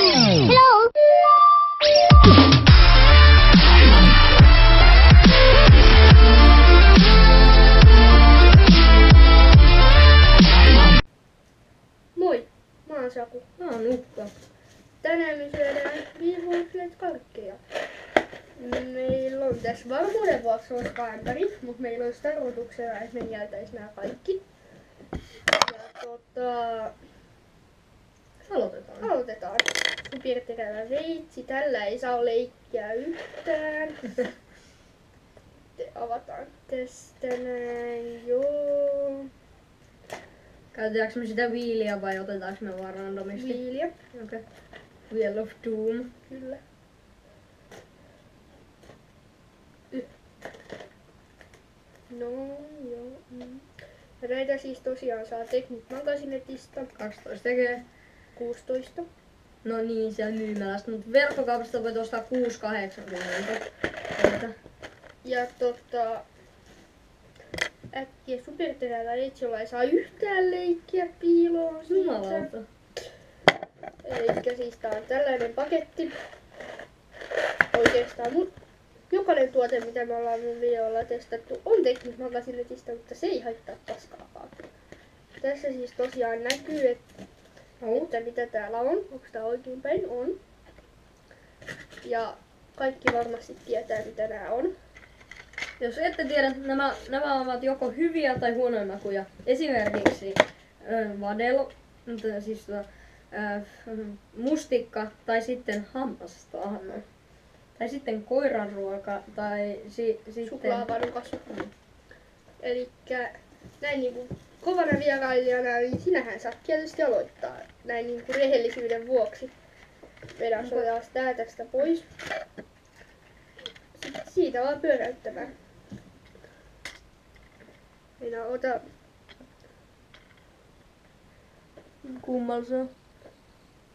Hello. Moi, mä oon Saku. Mä oon Ukko. Tänään me syödään viivuislet karkkeja. Meillä on tässä varmuuden vuoksi roskaämpäri, mutta meillä olisi tarkoituksena, että me jäätäis nää kaikki. Ja aloitetaan. Superterävä veitsi. Tällä ei saa leikkiä yhtään. Avataan tästä näin, joo. Käytetäänkö me sitä viiliä vai otetaanko me vaan randomisti? Viiliä, Okei. Wheel of Doom. kyllä. No joo. Ja näitä siis tosiaan saa Teknik Magazinetista. 12 tekee. 16. No niin, siellä myymälästä, mutta verkkokaupasta voit ostaa 6,80. Ja äkkiä superterävä veitsi, jolla ei saa yhtään leikkiä piiloon siitä. Jumalauta. Elikkä siis tää on tällainen paketti. Oikeastaan jokainen tuote, mitä me ollaan mun videolla testattu, on Teknik Magazinetista, mutta se ei haittaa paskaakaan. Tässä siis tosiaan näkyy, että mitä täällä on. Onko tää oikein päin? On. Ja kaikki varmasti tietää, mitä nää on. Jos ette tiedä, nämä ovat joko hyviä tai huonoja makuja. Esimerkiksi vadelo, siis mustikka tai sitten hammastahna. Tai sitten koiranruoka tai sitten Suklaavarukas. Elikkä näin niinku kovana vierailijana, niin sinähän saat tietysti aloittaa näin niinku rehellisyyden vuoksi. Vedän sojaas tää tästä pois. Sitten siitä vaan pyöräyttämään. Minä ota. Kummalla se on?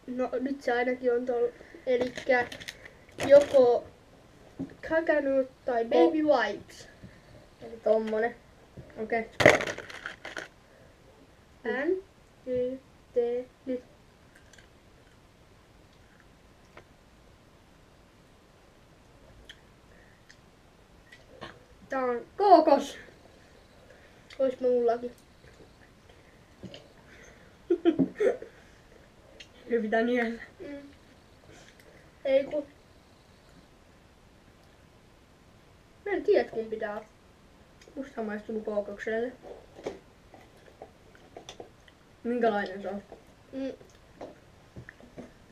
No nyt se ainakin on tuolla. Elikkä joko Kakanut tai Baby Wipes. Eli tommonen. Okei. N, Y, T, nyt. Tää on, Kookos! ois mullakin. Se pitää niellä. Ei ku. Mä en tiedä, että kumpi tää on. Musta maistuu kookokselle. Minkälainen se on?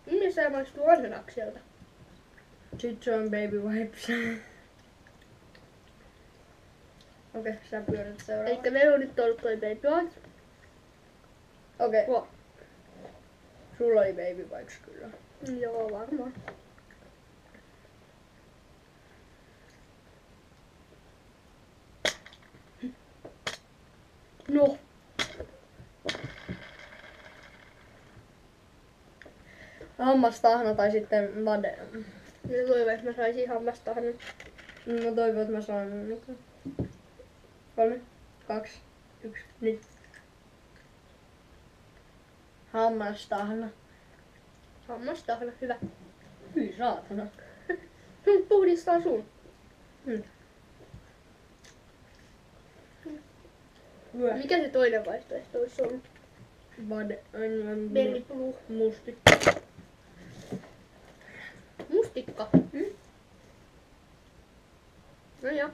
Missä se maistuu ananakselta? Sit se on Baby Wipes. Okei, sä pyörät seuraavaan. Elikkä meillä on nyt ollut toi Baby Wipes. Okei, Wow. sulla oli Baby Wipes kyllä. Joo, varmaan. No. Hammastahna tai sitten vade. Minä toivon, että mä saisin hammastahnan. Mä toivon, että mä saan nyt. 3, 2, 1, nyt. Hammastahna. Hammastahna, hyvä. Hyi saatana. Puhdistaa sun. Mikä se toinen vaihtoehto olisi ollut? Vade. Berry Blue. Musti. Mustikka. No joo.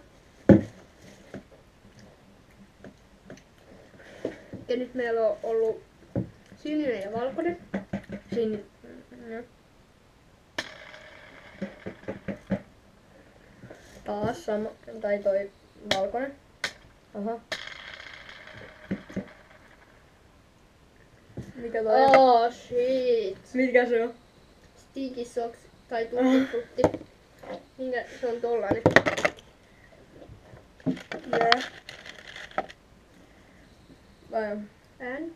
Ja nyt meillä on ollut sininen ja valkoinen. Taas sama. Tai toi valkoinen. Aha. Mikä toi on? Oh shit. Mikä se on? Stinky Socks tai Tutti Frutti. Minkä se on tollanen? Nää. Vai on? N,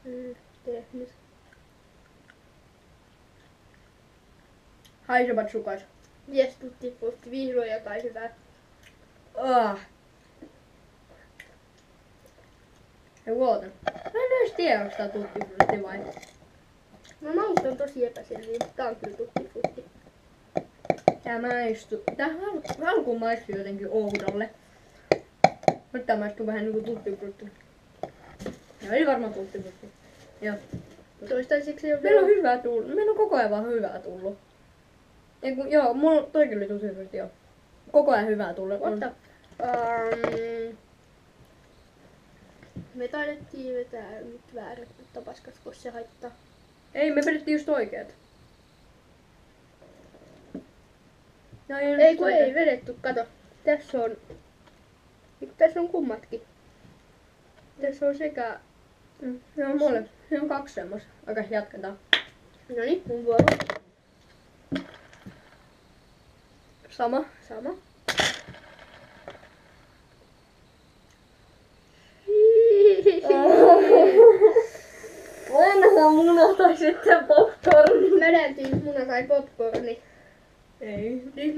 Y, T, nyt. Haisevat sukat. Yes, Tutti Frutti, vihdoin jotain hyvää. Ja vuoten. Mä en edes tiedä, onko tää Tutti Frutti vai. No mauste on tosi epäselviä, mutta tää on kyllä tuttifrutti. Tää alkuun maistuu jotenkin oudolle. Nyt tää maistuu vähän niinku tuttifrutti. Ja ei varmaan tuttifrutti. Joo. Toistaiseksi ei ole Meillä on hyvää tullut. Meillä on koko ajan vaan hyvää tullut. Joo, mulla toikin oli tuttifrutti joo. Koko ajan hyvää tullut. Mutta me taidettiin vetää nyt väärät, mutta paskas, kun se haittaa. Ei, me vedettiin just oikeet. No, Ei kun ei vedetty, kato. Tässä on kummatkin. Tässä on sekä... Joo, mulle. Se on 2 semmos. Okei, jatketaan. Noniin, mun vuoro. Sama. Vanha muna tai sitten popcorn. Mä näytin muna tai popcorni. Ei. Nyt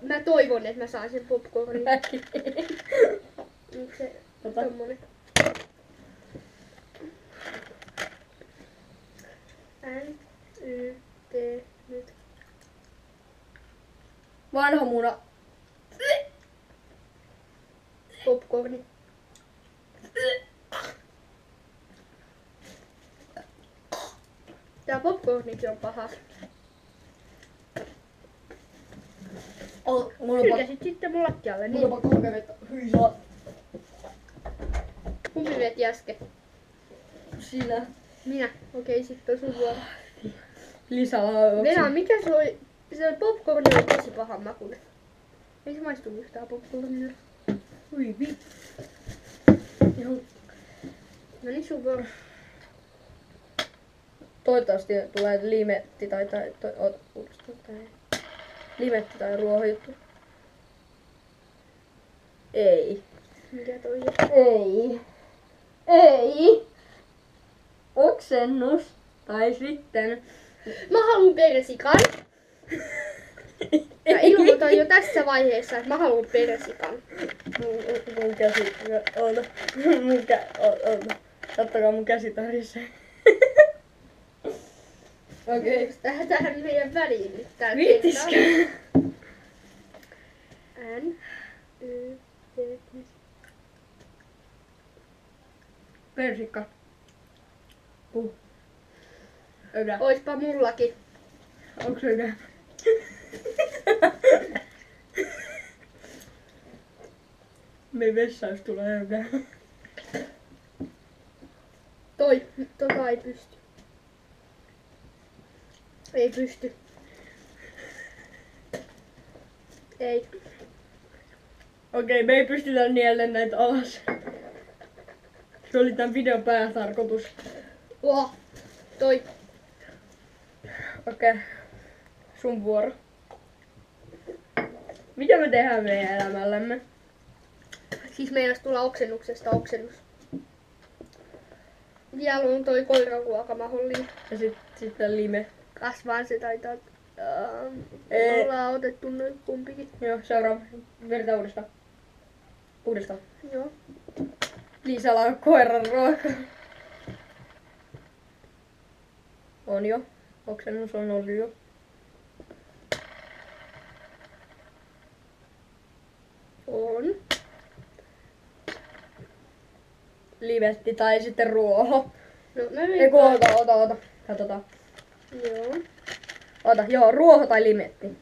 mä toivon, että mä saan sen popcornin. Mäkin. Onko se Ota. tommonen? N-Y-T nyt. Vanha muna. Popcorni. Tää popcornikin on paha. Mulla Hylkäsit sitten mun lattialle, niin. on pakko hakea vettä. Hyi saa. Kumpi veti äsken? Sinä. Minä. Okei, sitten on sun vuoro. Lisälauksia. Venä, mikä se oli? Se popcorni oli tosi pahan makuinen. Ei se maistu yhtään popcornilla. Ui vi. Ihan No niin, sun vuoro. toivottavasti tulee limetti tai limetti tai ruohojuttu. Ei. Mikä toi on? Ei. Ei. Oksennus. Tai sitten... Mä haluun persikan. Mä ilmoitan jo tässä vaiheessa, että mä haluun persikan. Mun käsi... Oota. Oota. Kattokaa mun käsi tarisee. Okei. Okay. Tähän meidän väliin nyt tää Viittiskö? N, Y, T, Persikka. Ögä. Oispa mullakin. Onks ögä? Me vessaus tulee ögä. Tota ei pysty. Ei pysty. Ei. Okei, me ei pystytä nielle näitä alas. Se oli tän videon päätarkoitus. Toi. Okei. Sun vuoro. Mitä me tehdään meidän elämällämme? Siis meinas tulla oksennuksesta oksennus. Vielä on toi koiraruoka mahdollinen. Ja sitten lime. Kasvaan se taitaa. Ei. Ollaan otettu noin kumpikin. Joo, seuraava. Vedetään uudestaan. Uudestaan. Joo. Liisalla on koiran ruoka. On jo. Oksennus on ollut jo. On. Livetti tai sitten ruoho. No mä Eiku, ota. Katsotaan. Joo. Ota, joo, ruoho tai limetti.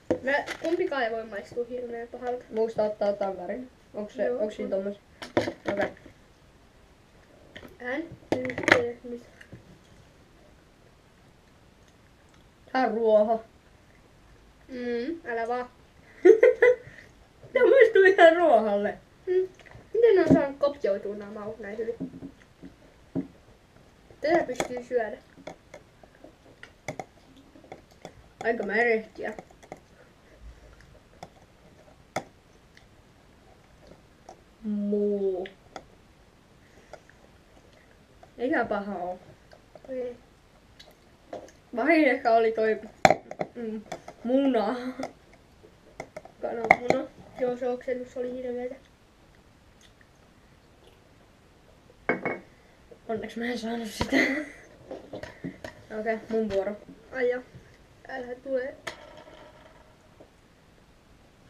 Kumpikaan ei voi maistua hirveän pahalta. Muista ottaa tämän värin. Onks siinä tommosia? Okei. N, Y, T, nyt. Tää on ruoho. Älä vaan. Tää maistuu ihan ruohalle. Miten ne on saanut kopioitua nämä maut näin hyvin? Tätä pystyy syödä. Aika märehtiä. Muu. Eikä paha oo. Ei. Vahin ehkä oli toi muna. Kananmuna. Joo, se oksennus oli hirveetä. Onneksi mä en saanut sitä. Okei, mun vuoro. Ai ja. Älä tule.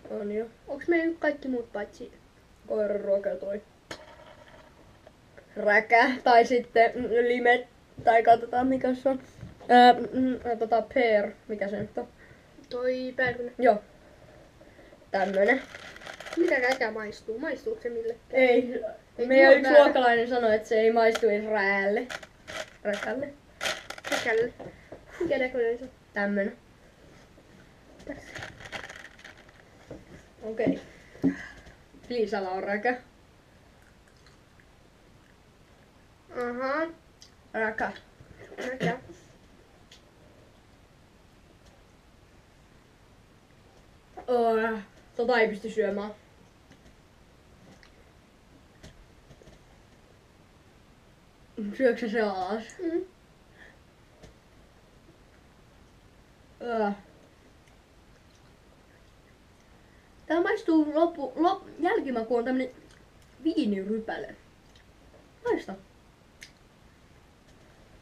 On jo. Onks meillä nyt kaikki muut paitsi? Koiran ruoka toi. Räkä. Tai sitten limet. Tai katsotaan mikä se on. Pear. Mikä se nyt on? Toi päärynä. Joo. Tämmönen. Mitä räkä maistuu? Maistuuko se millekään? Ei. Ei Meidän tuo yksi väärä. luokkalainen sanoi, että se ei maistuisi räälle. Räkälle. Räkälle. Mikä näköinen se on? Tämmönen. Tässä. Okei. Liisalla on räkä. Aha. Räkä. Räkä. Tota ei pysty syömään. Syöksä se alas? Mm. Tää maistuu jälkimaku on tämmönen viinirypäle. Maista.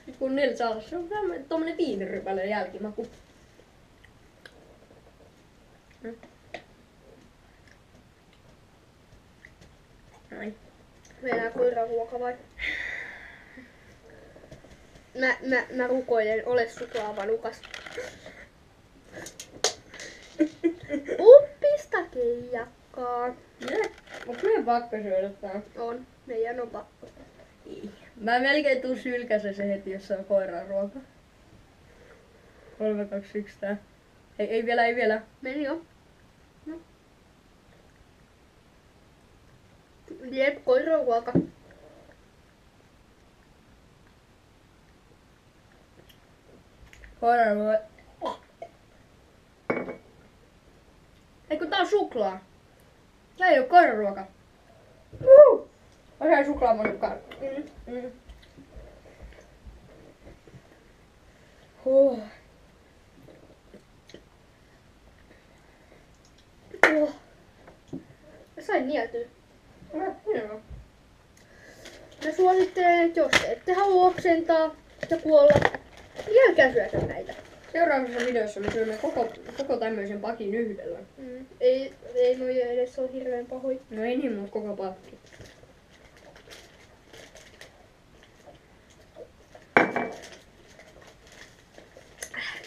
Nyt kun niiltä alas, se on tommonen viinirypäle jälkimaku. Noin. Meidän koiran ruoka vai? Mä rukoilen, ole suklaavanukas. Uppista keijakkaa. Onko meidän pakko syödä tää? On, meidän on pakko. Ei. Mä melkein tuun sylkäse se heti, jos se on koiran ruoka. 3, 2, 1 tää. Ei vielä, ei vielä. Meni jo. No. Jep, koiran ruoka. Koiran ruoka. Ei kun tää on suklaa. Tää ei oo koiran ruoka. Mä sain suklaaman mukaan. Mä sain nieltyä. Hienoa. Mä suosittelen, että jos te ette halua oksentaa ja kuolla, niin älkää syökö näitä. Seuraavassa videossa me syömme koko tämmöisen pakin yhdellä. Ei noi edes ole hirveän pahoja. No ei niin, mutta koko pakki.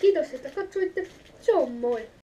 Kiitos, että katsoitte. Se on moi.